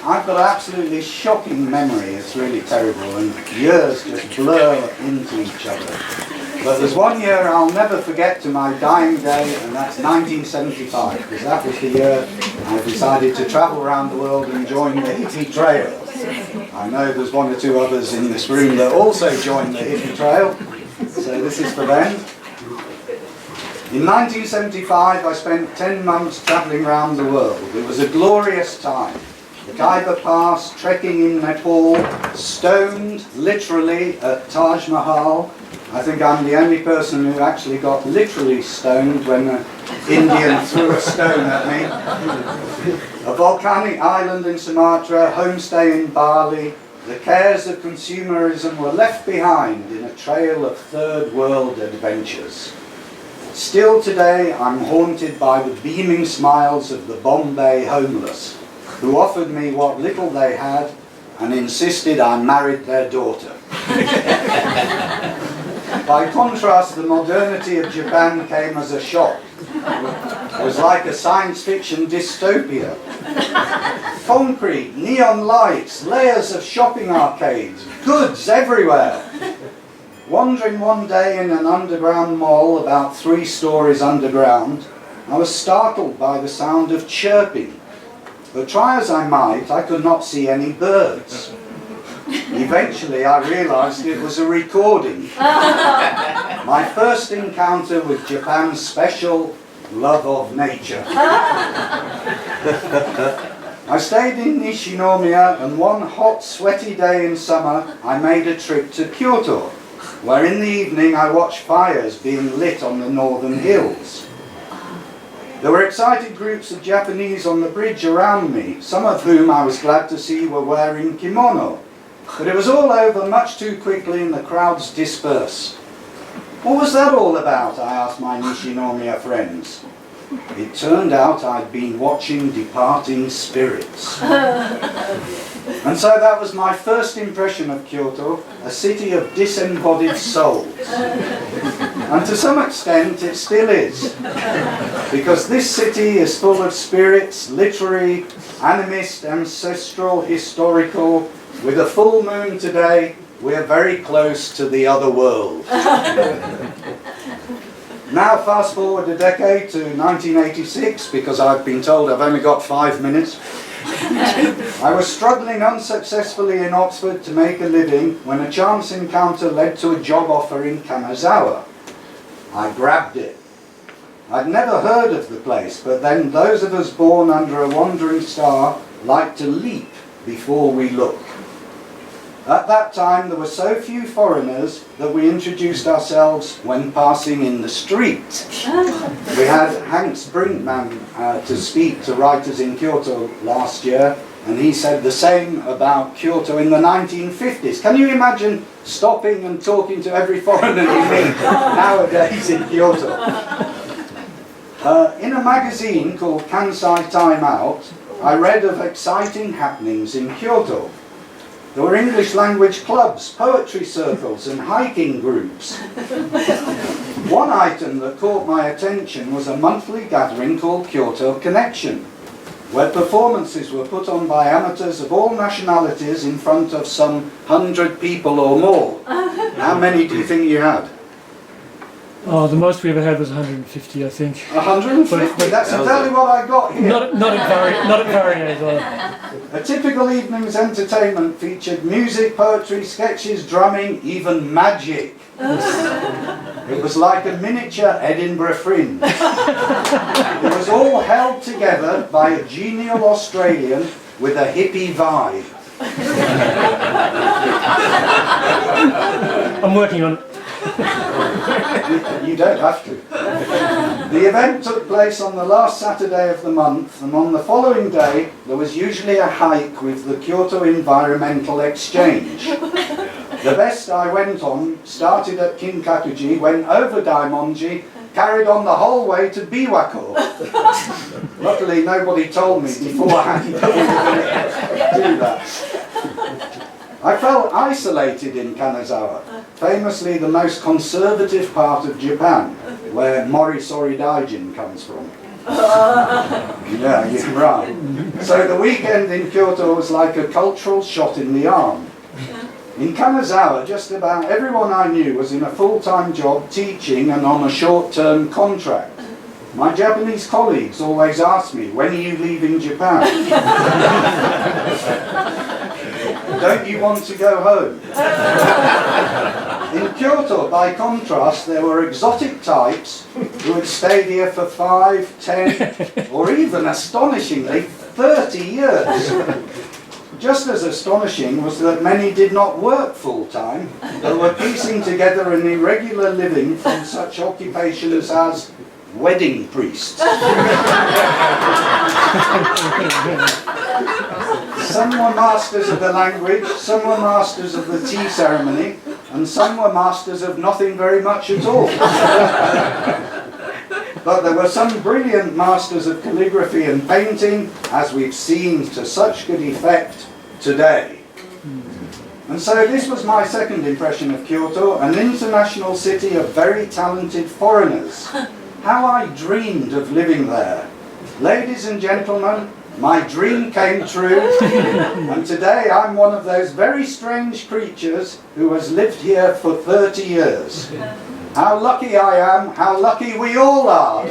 I've got an absolutely shocking memory. It's really terrible, and years just blur into each other. But there's one year I'll never forget to my dying day, and that's 1975, because that was the year I decided to travel around the world and join the hippie trail. I know there's one or two others in this room that also joined the hippie trail, so this is for them. In 1975, I spent 10 months travelling around the world. It was a glorious time. The Khyber Pass, trekking in Nepal, stoned, literally, at Taj Mahal. I think I'm the only person who actually got literally stoned when an Indian threw a stone at me. A volcanic island in Sumatra, homestay in Bali. The cares of consumerism were left behind in a trail of third world adventures. Still today, I'm haunted by the beaming smiles of the Bombay homeless, who offered me what little they had and insisted I married their daughter. By contrast, the modernity of Japan came as a shock. It was like a science fiction dystopia. Concrete, neon lights, layers of shopping arcades, goods everywhere. Wandering one day in an underground mall about 3 stories underground, I was startled by the sound of chirping. But try as I might, I could not see any birds. Eventually I realised it was a recording. My first encounter with Japan's special love of nature. I stayed in Nishinomiya, and one hot, sweaty day in summer I made a trip to Kyoto, where in the evening I watched fires being lit on the northern hills. There were excited groups of Japanese on the bridge around me, some of whom I was glad to see were wearing kimono. But it was all over much too quickly and the crowds dispersed. What was that all about? I asked my Nishinomiya friends. It turned out I'd been watching departing spirits. And so that was my first impression of Kyoto, a city of disembodied souls. And to some extent it still is, because this city is full of spirits, literary, animist, ancestral, historical. With a full moon today, we are very close to the other world. Now fast forward a decade to 1986, because I've been told I've only got 5 minutes. I was struggling unsuccessfully in Oxford to make a living when a chance encounter led to a job offer in Kanazawa. I grabbed it. I'd never heard of the place, but then those of us born under a wandering star like to leap before we look. At that time there were so few foreigners that we introduced ourselves when passing in the street. We had Hans Brinkmann to speak to writers in Kyoto last year, and he said the same about Kyoto in the 1950s. Can you imagine stopping and talking to every foreigner you meet nowadays in Kyoto? In a magazine called Kansai Time Out, I read of exciting happenings in Kyoto. There were English language clubs, poetry circles and hiking groups. One item that caught my attention was a monthly gathering called Kyoto Connection, where performances were put on by amateurs of all nationalities in front of some 100 people or more. How many do you think you had? Oh, the most we ever had was 150, I think. 150? That's exactly what I got here. Not at Variet. A typical evening's entertainment featured music, poetry, sketches, drumming, even magic. It was like a miniature Edinburgh Fringe. It was all held together by a genial Australian with a hippie vibe. I'm working on it. You don't have to. The event took place on the last Saturday of the month, and on the following day there was usually a hike with the Kyoto Environmental Exchange. The best I went on started at Kinkakuji, went over Daimonji, carried on the whole way to Biwako. Luckily nobody told me beforehand that we were going to do that. I felt isolated in Kanazawa, famously the most conservative part of Japan, where Mori Soridaijin comes from. Yeah, you're right. So the weekend in Kyoto was like a cultural shot in the arm. In Kanazawa, just about everyone I knew was in a full-time job teaching and on a short-term contract. My Japanese colleagues always asked me, when are you leaving Japan? Don't you want to go home? In Kyoto, by contrast, there were exotic types who had stayed here for 5, 10, or even, astonishingly, 30 years. Just as astonishing was that many did not work full-time, but were piecing together an irregular living from such occupations as wedding priests. Some were masters of the language, some were masters of the tea ceremony, and some were masters of nothing very much at all. But there were some brilliant masters of calligraphy and painting, as we've seen to such good effect today. And so this was my second impression of Kyoto, an international city of very talented foreigners. How I dreamed of living there. Ladies and gentlemen, my dream came true, and today I'm one of those very strange creatures who has lived here for 30 years. How lucky I am, how lucky we all are.